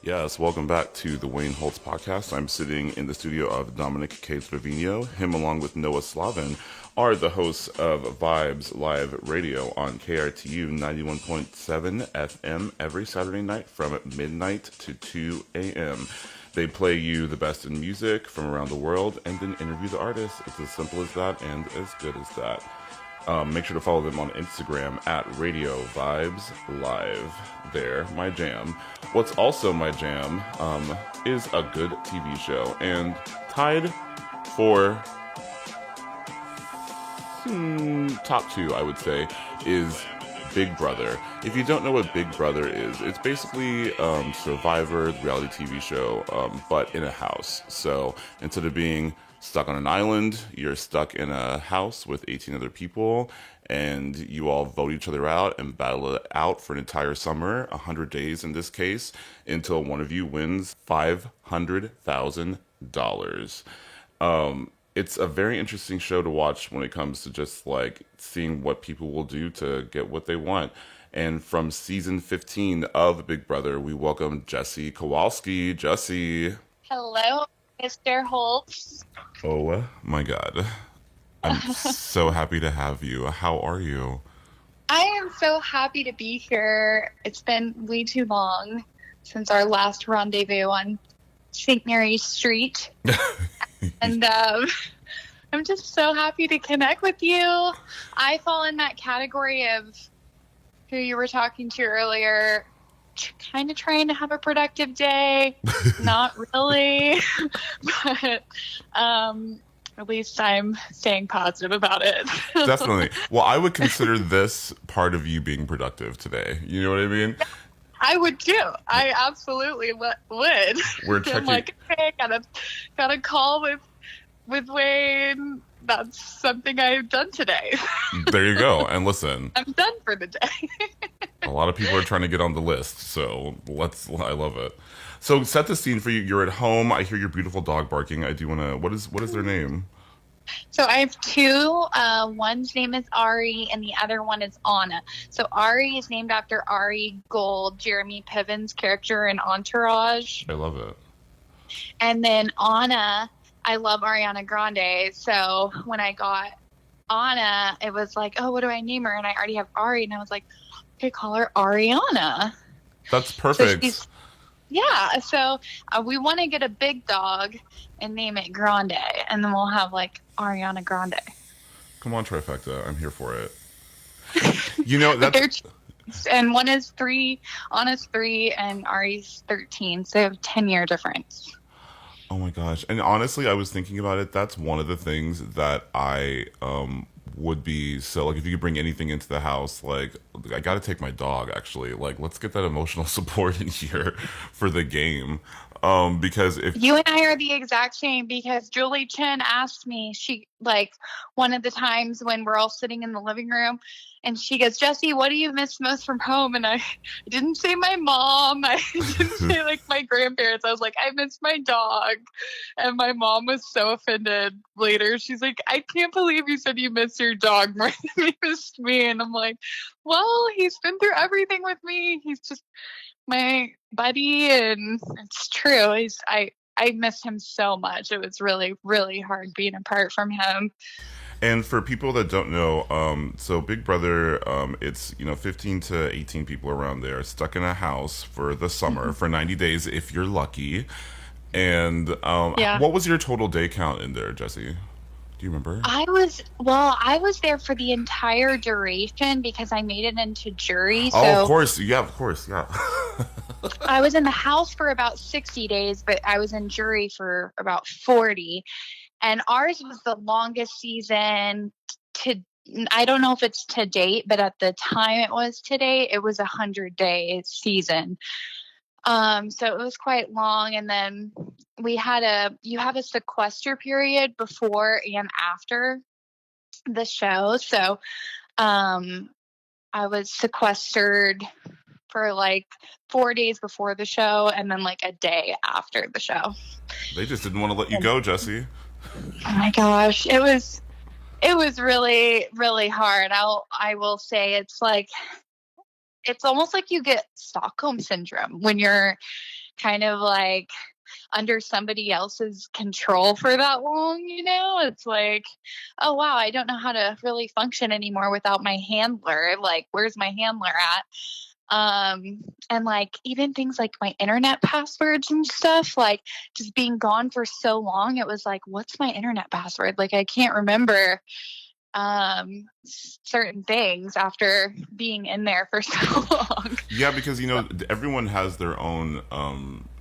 Yes, welcome back to the Wayne Holtz podcast. I'm sitting in the studio of Dominic K. Trevino. Him, along with Noah Slavin, are the hosts of Vibes Live Radio on KRTU 91.7 FM every Saturday night from midnight to 2 a.m. They play you the best in music from around the world and then interview the artists. It's as simple as that and as good as that. Make sure to follow them on Instagram at Radio Vibes Live. They're my jam. What's also my jam is a good TV show, and tied for top two, I would say, is Big Brother. If you don't know what Big Brother is, it's basically Survivor, the reality TV show, but in a house. So instead of being stuck on an island, you're stuck in a house with 18 other people, and you all vote each other out and battle it out for an entire summer, 100 days in this case, until one of you wins $500,000. It's a very interesting show to watch when it comes to just like seeing what people will do to get what they want. And from season 15 of Big Brother, we welcome Jessie Kowalski. Jessie. Hello, Mr. Holtz. Oh my God. I'm so happy to have you. How are you? I am so happy to be here. It's been way too long since our last rendezvous on St. Mary's Street. And I'm just so happy to connect with you. I fall in that category of who you were talking to earlier, kind of trying to have a productive day. Not really, but at least I'm staying positive about it. Definitely. Well, I would consider this part of you being productive today. You know what I mean? I would too. I absolutely would. We're checking. I'm like, okay, got a call with Wayne. That's something I've done today. There you go. And listen, I'm done for the day. a lot of people are trying to get on the list, so I love it. So set the scene for you. You're at home. I hear your beautiful dog barking. I do want to, what is their name? So I have two. One's name is Ari, and the other one is Anna. So Ari is named after Ari Gold, Jeremy Piven's character in Entourage. I love it. And then Anna, I love Ariana Grande. So when I got Anna, it was like, oh, what do I name her? And I already have Ari, and I was like, okay, call her Ariana. That's perfect. So we want to get a big dog and name it Grande, and then we'll have like Ariana Grande. Come on, trifecta. I'm here for it. You know, that's... And one is 3, Anna's 3, and Ari's 13. So they have a 10-year difference. Oh my gosh. And honestly, I was thinking about it. That's one of the things that I would be so like if you could bring anything into the house, like I gotta take my dog actually. Like let's get that emotional support in here for the game. Because if you and I are the exact same, because Julie Chen asked me, she like one of the times when we're all sitting in the living room, and she goes, Jessie, what do you miss most from home? And I didn't say my mom. I didn't say like my grandparents. I was like, I miss my dog. And my mom was so offended later. She's like, I can't believe you said you missed your dog more than you missed me. And I'm like, well, he's been through everything with me. He's just my buddy, and it's true. I miss him so much. It was really, really hard being apart from him. And for people that don't know, so Big Brother, it's 15 to 18 people around there stuck in a house for the summer for 90 days if you're lucky. And what was your total day count in there, Jessie? Do you remember? I was there for the entire duration because I made it into jury. So of course. Yeah. I was in the house for about 60 days, but I was in jury for about 40. And ours was the longest season I don't know if it's to date, but at the time it was to date, it was 100-day season. So it was quite long. And then you have a sequester period before and after the show. So, I was sequestered for like 4 days before the show and then like a day after the show. They just didn't want to let you go, Jessie. Oh my gosh. It was really, really hard. I will say it's almost like you get Stockholm syndrome when you're kind of like under somebody else's control for that long, it's like, oh wow, I don't know how to really function anymore without my handler. Like, where's my handler at? And like even things like my internet passwords and stuff, like just being gone for so long, it was like, what's my internet password? Like, I can't remember certain things after being in there for so long. Yeah, because everyone has their own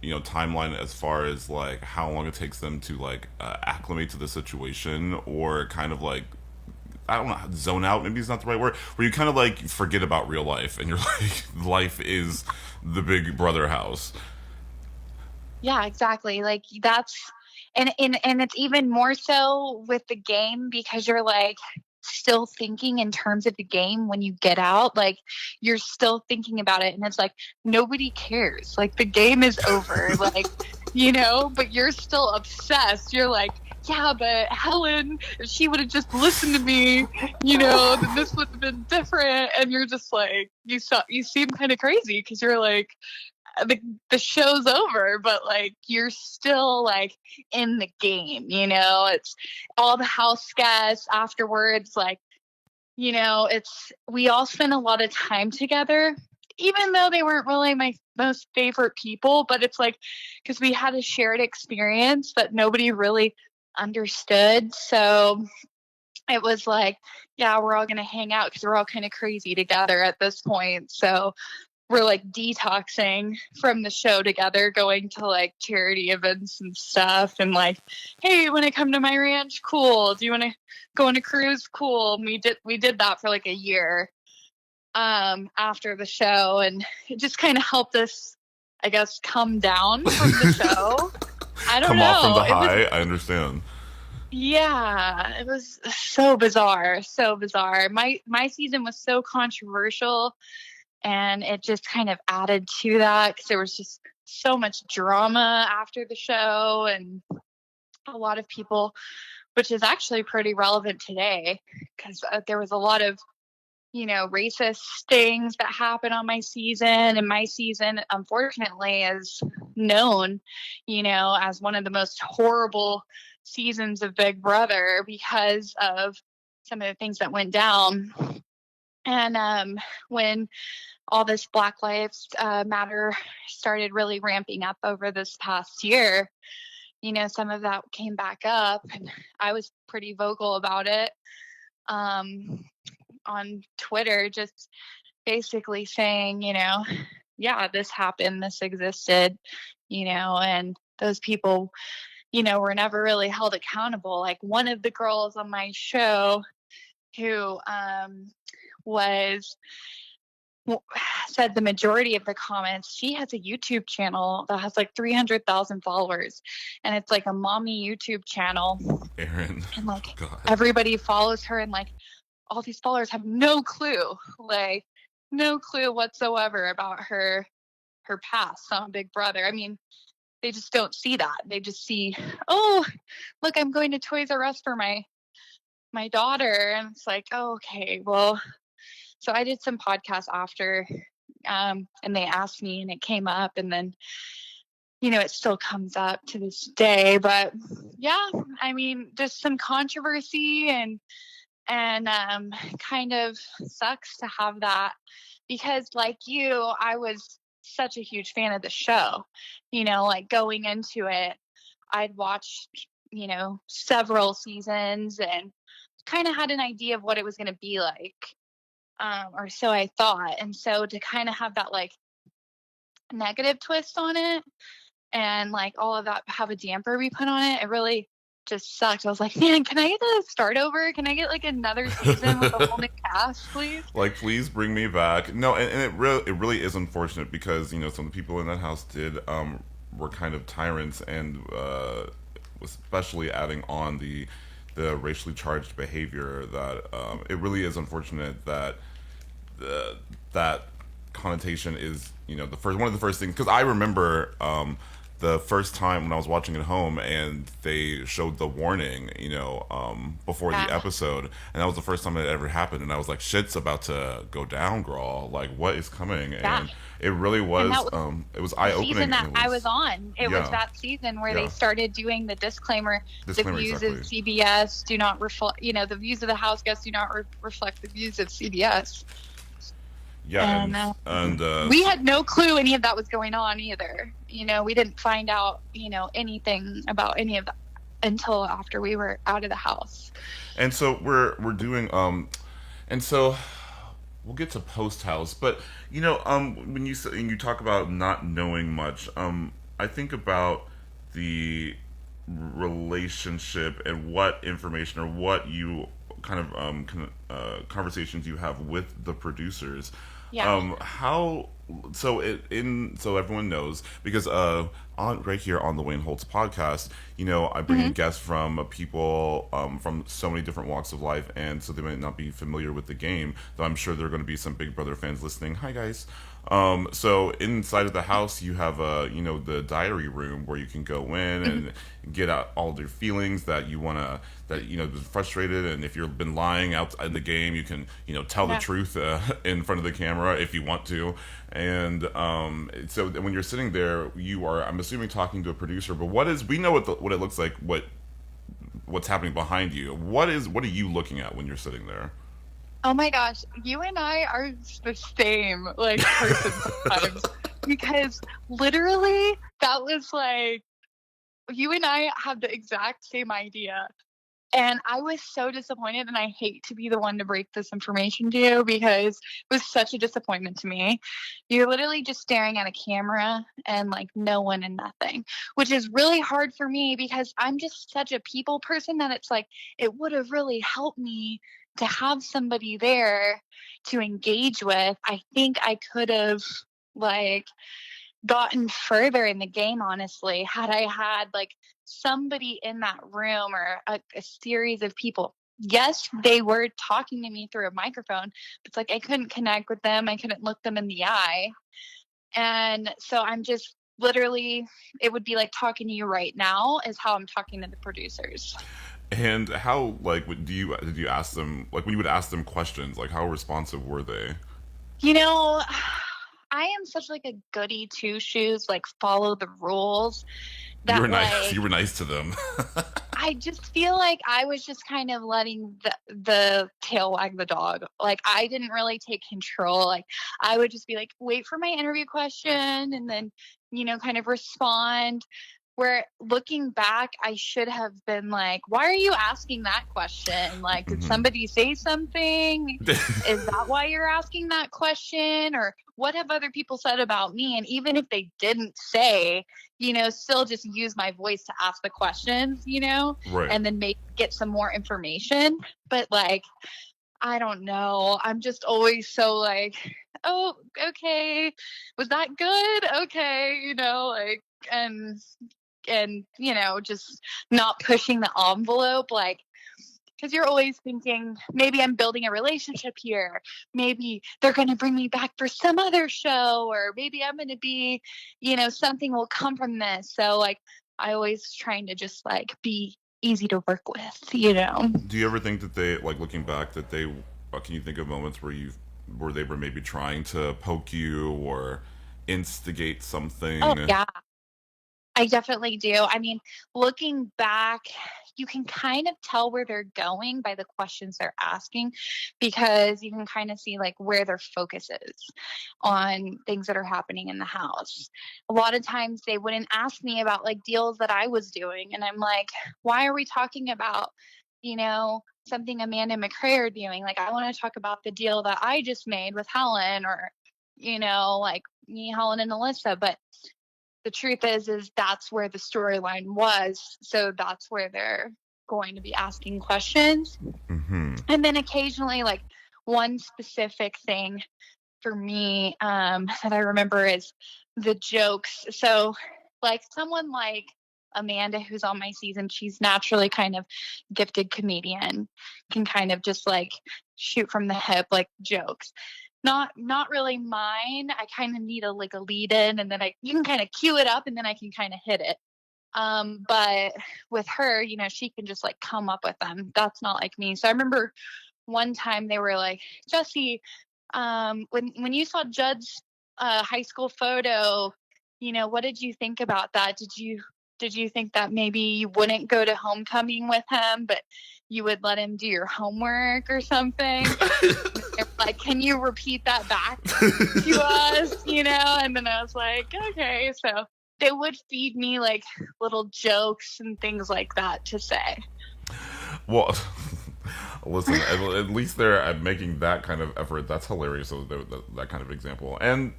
timeline as far as like how long it takes them to like acclimate to the situation, or kind of like, I don't know, zone out, maybe it's not the right word, where you kind of like forget about real life and you're like, life is the Big Brother house. Yeah, exactly. Like that's and it's even more so with the game, because you're like still thinking in terms of the game when you get out. Like, you're still thinking about it, and it's like nobody cares. Like, the game is over. Like, but you're still obsessed. You're like, yeah, but Helen, if she would have just listened to me, then this would have been different. And you're just like, you seem kind of crazy, because you're like, the show's over, but like you're still like in the game. It's all the house guests afterwards, like, we all spent a lot of time together, even though they weren't really my most favorite people. But it's like, because we had a shared experience that nobody really understood. So it was like, yeah, we're all gonna hang out because we're all kind of crazy together at this point. So we're like detoxing from the show together, going to like charity events and stuff, and like, hey, you want to come to my ranch? Cool. Do you want to go on a cruise? Cool. And we did that for like a year after the show, and it just kind of helped us, I guess, come down from the show. I don't Come know. off from the high. I understand. Yeah, it was so bizarre, so bizarre. My season was so controversial, and it just kind of added to that, because there was just so much drama after the show, and a lot of people, which is actually pretty relevant today, because there was a lot of racist things that happened on my season. And my season, unfortunately, is known as one of the most horrible seasons of Big Brother, because of some of the things that went down. And when all this Black Lives Matter started really ramping up over this past year, some of that came back up, and I was pretty vocal about it on Twitter, just basically saying, yeah, this happened, this existed, and those people, were never really held accountable. Like, one of the girls on my show who was said the majority of the comments, she has a YouTube channel that has like 300,000 followers, and it's like a mommy YouTube channel. Aaron, and like, God. Everybody follows her, and like all these followers have no clue whatsoever about her past on Big Brother. I mean, they just don't see that. They just see, oh, look, I'm going to Toys R Us for my daughter, and it's like, oh, okay, well. So I did some podcasts after, and they asked me, and it came up, and then, it still comes up to this day. But yeah, I mean, just some controversy, and kind of sucks to have that, because like you, I was such a huge fan of the show. Like, going into it, I'd watched, several seasons, and kind of had an idea of what it was going to be like. Or so I thought. And so to kind of have that like negative twist on it, and like all of that have a damper be put on it, it really just sucked. I was like, man, can I get a start over? Can I get like another season with a whole new cast, please? Like, please bring me back. No, and it really is unfortunate, because some of the people in that house were kind of tyrants, and especially adding on the racially charged behavior, that it really is unfortunate that that connotation is one of the first things, because I remember the first time when I was watching at home and they showed the warning, before the Yeah. episode, and that was the first time it ever happened, and I was like, "Shit's about to go down, girl! Like, what is coming?" Yeah. And it really And that was, was it was the eye season opening, and that it I was was, on. It was yeah, that season where they yeah, started doing the disclaimer: the disclaimer views exactly, of CBS do not reflect, the views of the house guests do not reflect the views of CBS. yeah, And we had no clue any of that was going on either. We didn't find out, anything about any of that until after we were out of the house. and so we're doing, and so we'll get to post house, but when you talk about not knowing much, I think about the relationship and what information or what you kind of conversations you have with the producers. Yeah. How so everyone knows because on right here on the Wayne Holtz podcast, I bring in Hmm. guests from people from so many different walks of life, and so they might not be familiar with the game. Though I'm sure there are going to be some Big Brother fans listening. Hi guys. So inside of the house, you have the diary room where you can go in Hmm. and get out all your feelings that you wanna that been frustrated, and if you've been lying out in the game, you can tell the Yeah. truth in front of the camera if you want to. And so when you're sitting there, you are, I'm assuming, talking to a producer. But we know what it looks like, what's happening behind you. What are you looking at when you're sitting there? Oh my gosh, you and I are the same person sometimes, because literally that was like, you and I have the exact same idea. And I was so disappointed, and I hate to be the one to break this information to you because it was such a disappointment to me. You're literally just staring at a camera and no one and nothing, which is really hard for me because I'm just such a people person that it's like it would have really helped me to have somebody there to engage with. I think I could have like gotten further in the game, honestly, had I had somebody in that room or a series of people. Yes, they were talking to me through a microphone, but it's like I couldn't connect with them. I couldn't look them in the eye. And so I'm just literally, it would be like talking to you right now is how I'm talking to the producers. And how did you ask them, like when you would ask them questions, like how responsive were they? You know, I am such a goody two shoes, follow the rules You that were nice. You were nice to them. I just feel like I was just kind of letting the tail wag the dog. I didn't really take control. I would just be like, wait for my interview question and then, kind of respond. Where looking back, I should have been like, why are you asking that question? Did Hmm. somebody say something? Is that why you're asking that question? Or what have other people said about me? And even if they didn't say, still just use my voice to ask the questions, Right. and then get some more information. But I don't know. I'm just always so oh, okay. Was that good? Okay. And just not pushing the envelope, because you're always thinking maybe I'm building a relationship here, maybe they're going to bring me back for some other show, or maybe I'm going to be, something will come from this. So I always trying to just be easy to work with. Do you ever think that they, like looking back, that they, can you think of moments where they were maybe trying to poke you or instigate Oh something? yeah, I definitely do. I mean, looking back, you can kind of tell where they're going by the questions they're asking, because you can kind of see where their focus is on things that are happening in the house. A lot of times they wouldn't ask me about deals that I was doing. And I'm like, why are we talking about, something Amanda McCrae are doing? I want to talk about the deal that I just made with Helen, or, me, Helen, and Alyssa. But the truth is that's where the storyline was. So that's where they're going to be asking questions. Hmm. And then occasionally, one specific thing for me that I remember is the jokes. So, someone like Amanda, who's on my season, she's naturally kind of gifted comedian, can kind of just shoot from the hip, jokes. not really mine. I kind of need a lead in, and then you can kind of cue it up, and then I can kind of hit it. But with her, she can just like come up with them. That's not like me. So I remember one time they were like, Jessie, when you saw Judd's high school photo, what did you think about that? Did you think that maybe you wouldn't go to homecoming with him, but you would let him do your homework or something? Like, can you repeat that back to us? And then I was like, okay. So they would feed me like little jokes and things like that to say. Well, listen, at least they're making that kind of effort. That's hilarious. So that kind of example, and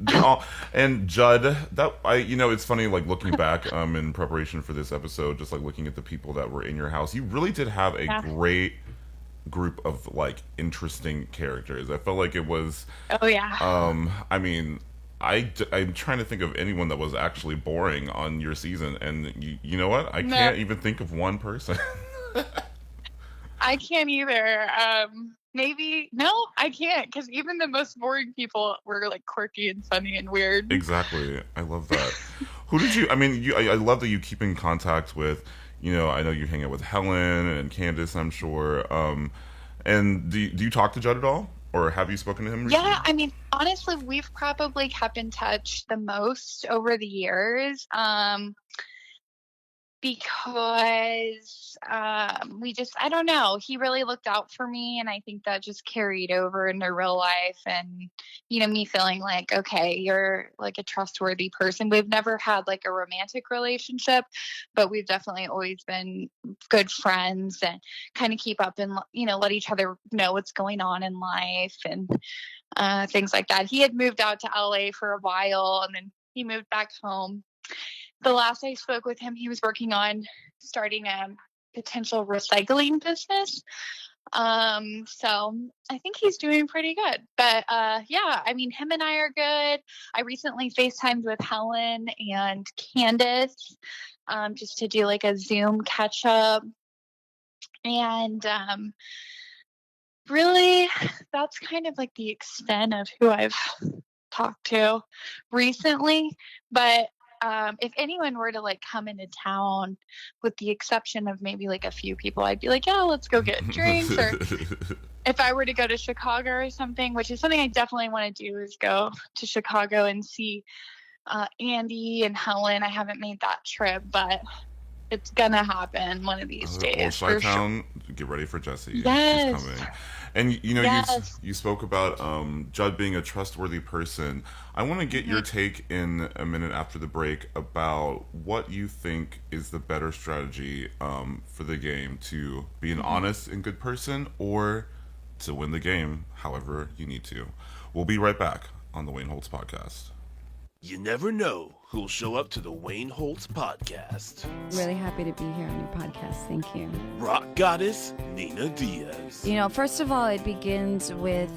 Judd. It's funny. Like looking back, in preparation for this episode, just like looking at the people that were in your house, you really did have a great group of like interesting characters. I felt like it was. Oh yeah. I mean, I'm trying to think of anyone that was actually boring on your season, and you know what? I can't even think of one person. I can't either. No, I can't, because even the most boring people were like quirky and funny and weird. Exactly. I love that. Who did you? I mean, I love that you keep in contact with. I know you hang out with Helen and Candace, I'm sure. And do you talk to Judd at all? Or have you spoken to him recently? Yeah, I mean, honestly, we've probably kept in touch the most over the years. Because I don't know, he really looked out for me, and I think that just carried over into real life, and me feeling like, okay, you're like a trustworthy person. We've never had like a romantic relationship, but we've definitely always been good friends and kind of keep up and let each other know what's going on in life and things like that. He had moved out to LA for a while, and then he moved back home. The last I spoke with him, he was working on starting a potential recycling business. So I think he's doing pretty good. But yeah, I mean, him and I are good. I recently FaceTimed with Helen and Candace just to do like a Zoom catch up. And really, that's kind of like the extent of who I've talked to recently. But if anyone were to like come into town, with the exception of maybe like a few people, I'd be like, yeah, let's go get drinks. Or if I were to go to Chicago or something, which is something I definitely want to do, is go to Chicago and see Andy and Helen. I haven't made that trip, but it's gonna happen one of these days. Old Chi-Town, get ready for Jessie. Yes. She's coming. And Yes. you spoke about Judd being a trustworthy person. I want to get your take in a minute after the break about what you think is the better strategy for the game, to be an honest and good person, or to win the game however you need to. We'll be right back on the Wayne Holtz Podcast. You never know who'll show up to the Wayne Holtz Podcast. Really happy to be here on your podcast. Thank you. Rock goddess Nina Diaz. First of all, it begins with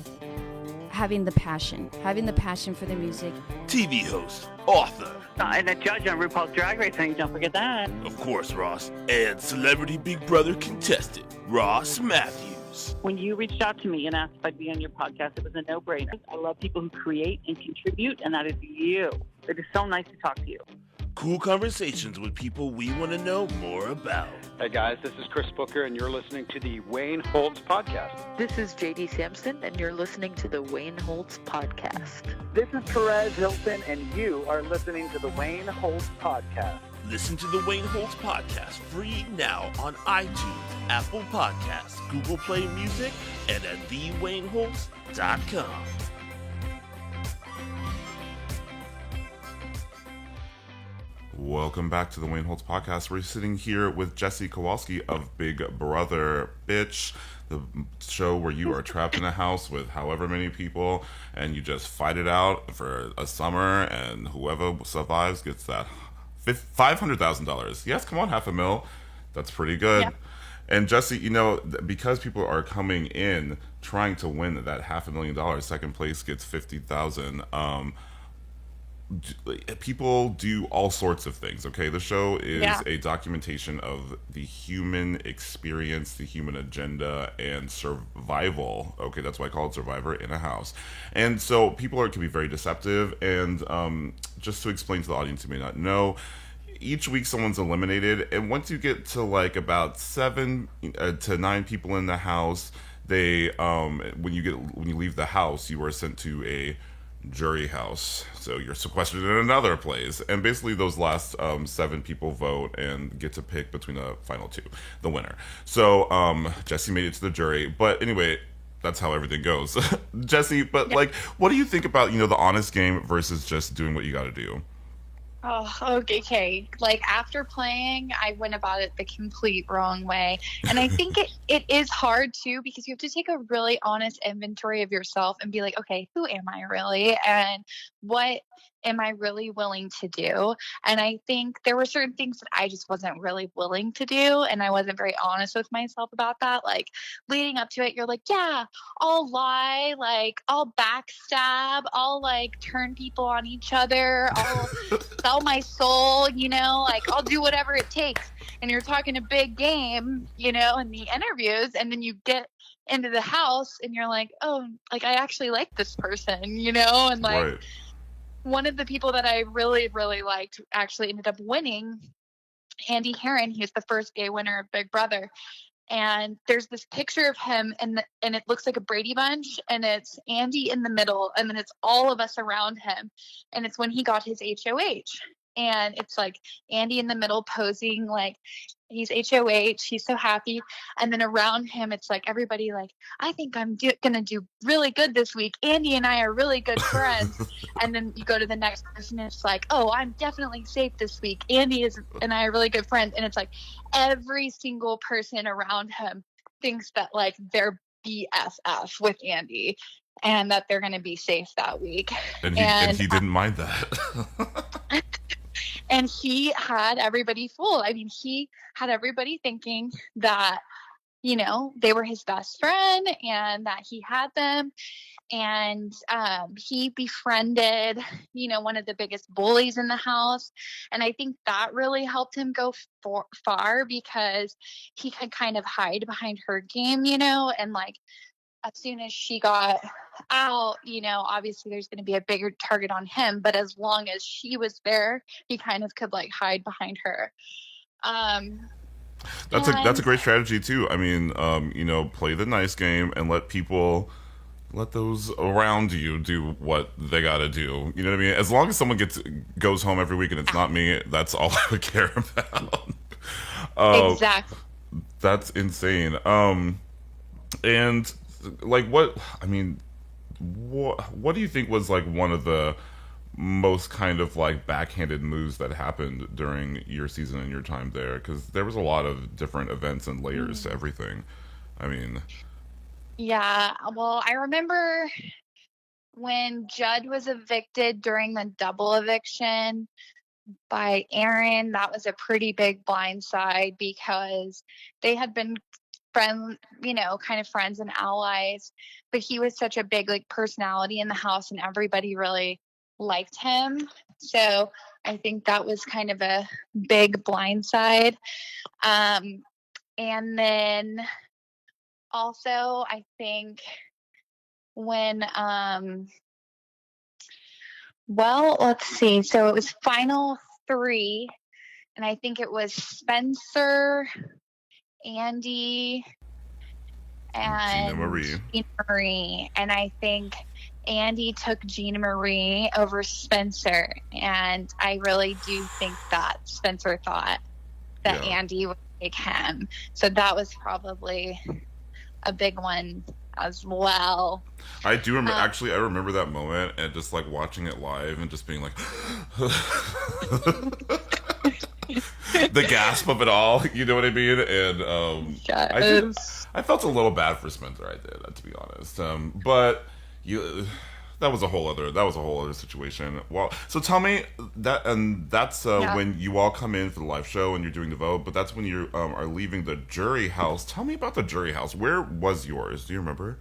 having the passion for the music. TV host, author. And a judge on RuPaul's Drag Race, don't forget that. Of course, Ross. And celebrity Big Brother contestant, Ross Matthews. When you reached out to me and asked if I'd be on your podcast, it was a no-brainer. I love people who create and contribute, and that is you. It is so nice to talk to you. Cool conversations with people we want to know more about. Hey guys, this is Chris Booker, and you're listening to the Wayne Holtz Podcast. This is JD Sampson, and you're listening to the Wayne Holtz Podcast. This is Perez Hilton, and you are listening to the Wayne Holtz Podcast. Listen to the Wayne Holtz Podcast free now on iTunes, Apple Podcasts, Google Play Music, and at thewayneholtz.com. Welcome back to the Wayne Holtz Podcast. We're sitting here with Jessie Kowalski of Big Brother Bitch, the show where you are trapped in a house with however many people and you just fight it out for a summer, and whoever survives gets that $500,000. Yes, come on, $500,000. That's pretty good. Yeah. And Jessie, because people are coming in trying to win that $500,000, second place gets $50,000. people do all sorts of things. Okay, the show is Yeah. a documentation of the human experience, the human agenda, and survival. Okay, that's why I call it Survivor in a House. And so people can be very deceptive. And just to explain to the audience who may not know, each week someone's eliminated, and once you get to like about 7 to 9 people in the house, they when you leave the house, you are sent to a jury house. So you're sequestered in another place, and basically those last 7 people vote and get to pick between the final two, the winner. So Jessie made it to the jury, but anyway. That's how everything goes, Jessie. But like, what do you think about the honest game versus just doing what you got to do? Oh, okay. Like after playing, I went about it the complete wrong way. And I think it is hard too, because you have to take a really honest inventory of yourself and be like, okay, who am I really? And what am I really willing to do? And I think there were certain things that I just wasn't really willing to do. And I wasn't very honest with myself about that. Like leading up to it, you're like, yeah, I'll lie, like I'll backstab, I'll like turn people on each other, I'll sell my soul, like I'll do whatever it takes. And you're talking a big game, in the interviews, and then you get into the house and you're like, oh, like I actually like this person, and like Right. one of the people that I really, really liked actually ended up winning, Andy Heron. He was the first gay winner of Big Brother. And there's this picture of him, and it looks like a Brady Bunch, and it's Andy in the middle, and then it's all of us around him. And it's when he got his HOH. And it's like Andy in the middle posing like he's HOH, he's so happy. And then around him, it's like everybody like, I think I'm going to do really good this week. Andy and I are really good friends. And then you go to the next person, and it's like, oh, I'm definitely safe this week. Andy and I are really good friends. And it's like every single person around him thinks that like they're BFF with Andy and that they're going to be safe that week. And he didn't mind that. And he had everybody fooled. I mean, he had everybody thinking that, they were his best friend and that he had them. And he befriended, one of the biggest bullies in the house. And I think that really helped him go far, because he could kind of hide behind her game, and like, as soon as she got out, obviously there's going to be a bigger target on him. But as long as she was there, he kind of could like hide behind her. That's a great strategy too. I mean, play the nice game and let those around you do what they got to do. You know what I mean? As long as someone goes home every week and it's not me, that's all I would care about. Exactly. That's insane. And like, what do you think was like one of the most kind of like backhanded moves that happened during your season and your time there? Because there was a lot of different events and layers to everything. I mean, yeah, well, I remember when Judd was evicted during the double eviction by Aaron. That was a pretty big blindside, because they had been kind of friends and allies, but he was such a big like personality in the house, and everybody really liked him. So I think that was kind of a big blindside. And then also I think when let's see, so it was final 3, and I think it was Spencer, Andy, and Gina Marie. And I think Andy took Gina Marie over Spencer. And I really do think that Spencer thought that Andy would take him. So that was probably a big one as well. I do remember, actually, I remember that moment and just like watching it live and just being like, the gasp of it all, you know what I mean? And I felt a little bad for Spencer. I did, to be honest. But that was a whole other situation. Well, so tell me that, and that's when you all come in for the live show and you're doing the vote. But that's when you are leaving the jury house. Tell me about the jury house. Where was yours? Do you remember?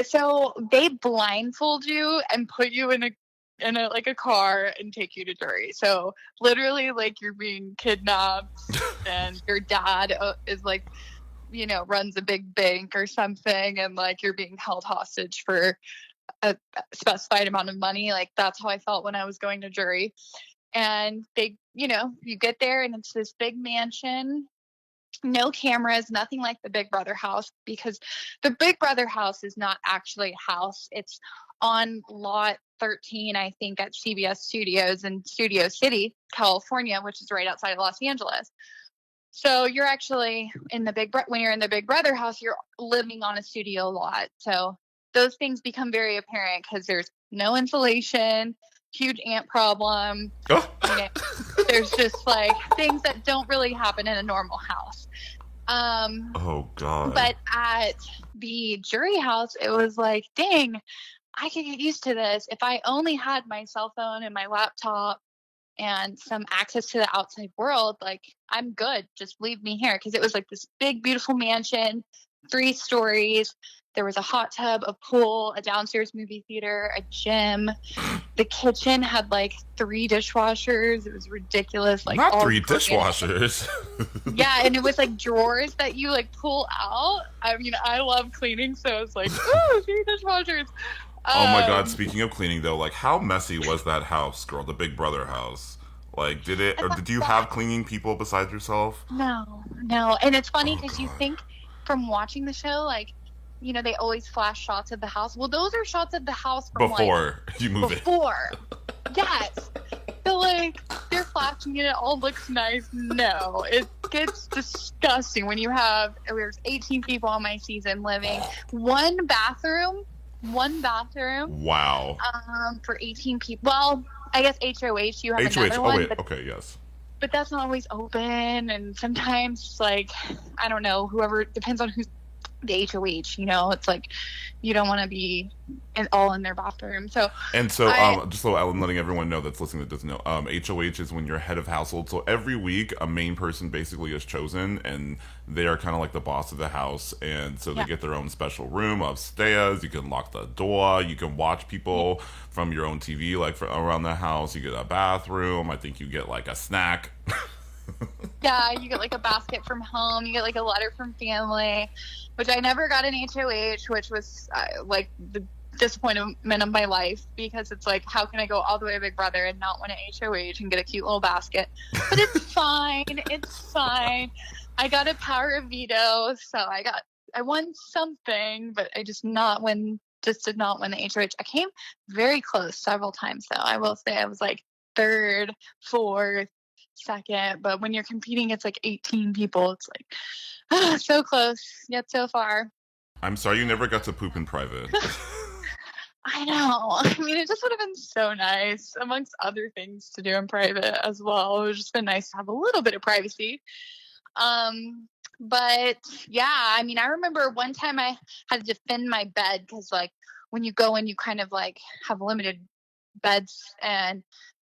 So they blindfold you and put you in a in a car and take you to jury. So literally, like, you're being kidnapped, and your dad is like, runs a big bank or something, and like you're being held hostage for a specified amount of money. Like, that's how I felt when I was going to jury. And they, you get there and it's this big mansion, no cameras, nothing like the Big Brother house, because the Big Brother house is not actually a house. It's on lot 13, I think, at CBS Studios in Studio City, California, which is right outside of Los Angeles. So you're actually when you're in the Big Brother house, you're living on a studio lot. So those things become very apparent because there's no insulation, huge ant problem. There's just like things that don't really happen in a normal house. Oh God. But at the jury house, it was like, dang, I could get used to this if I only had my cell phone and my laptop and some access to the outside world. Like, I'm good. Just leave me here. Because it was like this big, beautiful mansion, 3 stories. There was a hot tub, a pool, a downstairs movie theater, a gym. The kitchen had like 3 dishwashers. It was ridiculous. Like, not 3 dishwashers. Yeah, and it was like drawers that you like pull out. I mean, I love cleaning, so it's like, ooh, 3 dishwashers. Oh my God! Speaking of cleaning, though, like, how messy was that house, girl? The Big Brother house. Like, did you have cleaning people besides yourself? No. And it's funny because you think from watching the show, like, they always flash shots of the house. Well, those are shots of the house from before you move it. Before, yes. So like they're flashing it all looks nice. No, it gets disgusting when there's 18 people on my season living one bathroom. Wow. For 18 people. Well, I guess HOH. You have another one. Okay, yes. But that's not always open, and sometimes, like, I don't know, whoever, depends on who's the HOH, it's like you don't want to be all in their bathroom. So just so I'm letting everyone know that's listening that doesn't know, HOH is when you're head of household. So every week a main person basically is chosen, and they are kind of like the boss of the house, and so they get their own special room upstairs. You can lock the door, you can watch people from your own TV like around the house. You get a bathroom, I think you get like a snack. Yeah, you get like a basket from home, you get like a letter from family, which I never got an HOH, which was like the disappointment of my life, because it's like, how can I go all the way to Big Brother and not want an HOH and get a cute little basket? But it's fine. It's fine. I got a power of veto, so I won something, but I did not win the HOH. I came very close several times, though. I will say I was like 3rd, 4th, 2nd, but when you're competing, it's like 18 people. It's like, so close, yet so far. I'm sorry you never got to poop in private. I know. I mean, it just would have been so nice, amongst other things to do in private as well. It would have just been nice to have a little bit of privacy. But yeah, I mean, I remember one time I had to defend my bed because, like, when you go in, you kind of like have limited beds, and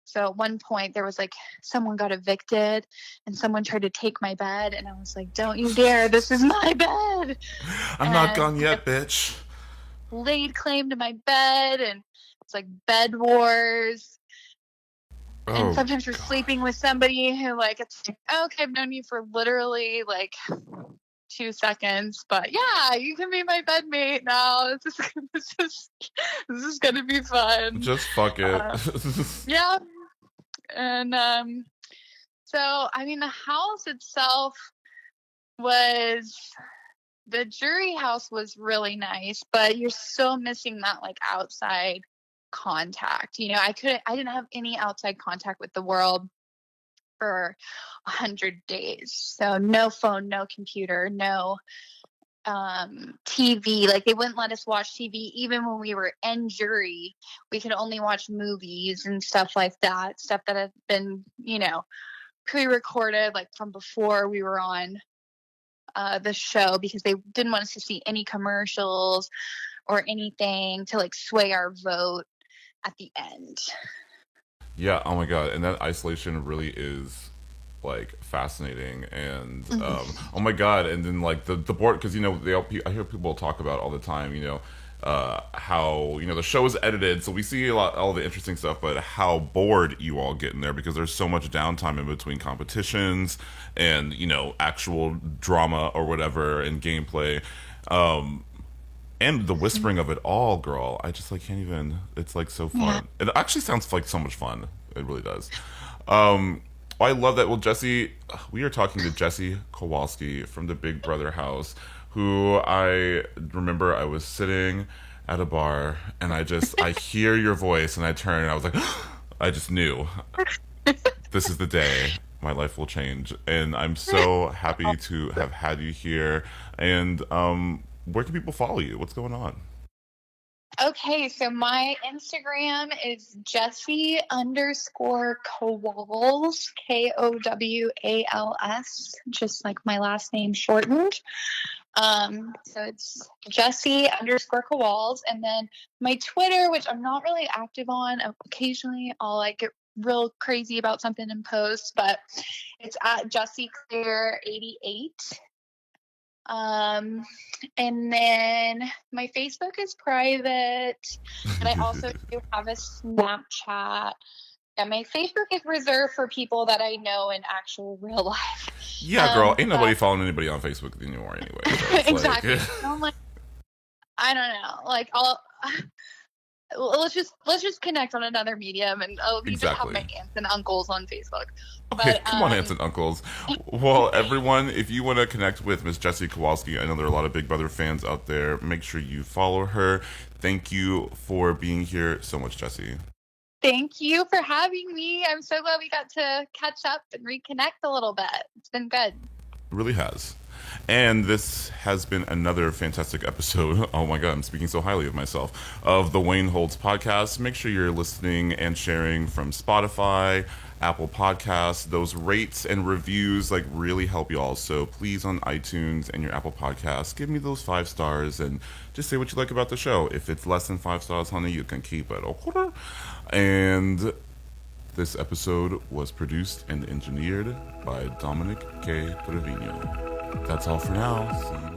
so at one point there was like someone got evicted and someone tried to take my bed, and I was like, don't you dare, this is my bed. I'm not gone yet, bitch. Laid claim to my bed, and it's like bed wars. And sometimes you're sleeping with somebody who, like, it's like, okay, I've known you for literally like 2 seconds, but yeah, you can be my bedmate now. This is gonna be fun. Just fuck it. Yeah. And so I mean, the house itself the jury house was really nice, but you're still missing that like outside contact. I didn't have any outside contact with the world for 100 days. So no phone, no computer, no TV. Like, they wouldn't let us watch TV. Even when we were in jury, we could only watch movies and stuff like that. Stuff that had been, pre-recorded, like from before we were on the show, because they didn't want us to see any commercials or anything to like sway our vote at the end. Yeah, oh my God. And that isolation really is like fascinating. And oh my God. And then like the board, because I hear people talk about all the time, how the show is edited, so we see all the interesting stuff, but how bored you all get in there because there's so much downtime in between competitions and actual drama or whatever and gameplay. And the whispering of it all, girl. I just can't even. It's so fun. It actually sounds like so much fun. It really does. I love that. Well, Jessie, we are talking to Jessie Kowalski from the Big Brother house, who I remember I was sitting at a bar and I hear your voice and I turn and I was like, I just knew this is the day my life will change. And I'm so happy to have had you here. And, where can people follow you? What's going on? Okay, so my Instagram is Jessie_Kowals, Kowals, just like my last name shortened. So it's Jessie_Kowals. And then my Twitter, which I'm not really active on. Occasionally I'll get real crazy about something and post, but it's at JessieClear88. And then my Facebook is private, and I also do have a Snapchat. Yeah, my Facebook is reserved for people that I know in actual real life. Yeah, girl, ain't nobody following anybody on Facebook anymore anyway. So exactly. I don't know. Let's just connect on another medium, and just have my aunts and uncles on Facebook. Okay, come on, aunts and uncles. Well, everyone, if you want to connect with Miss Jessie Kowalski, I know there are a lot of Big Brother fans out there. Make sure you follow her. Thank you for being here so much, Jessie. Thank you for having me. I'm so glad we got to catch up and reconnect a little bit. It's been good. It really has. And this has been another fantastic episode. Oh my God, I'm speaking so highly of myself. Of the Wayne Holtz podcast. Make sure you're listening and sharing from Spotify, Apple Podcasts. Those rates and reviews really help y'all. So please, on iTunes and your Apple Podcasts, give me those 5 stars and just say what you like about the show. If it's less than 5 stars, honey, you can keep it. Okay? And this episode was produced and engineered by Dominic K. Trevino. That's all for now. See you.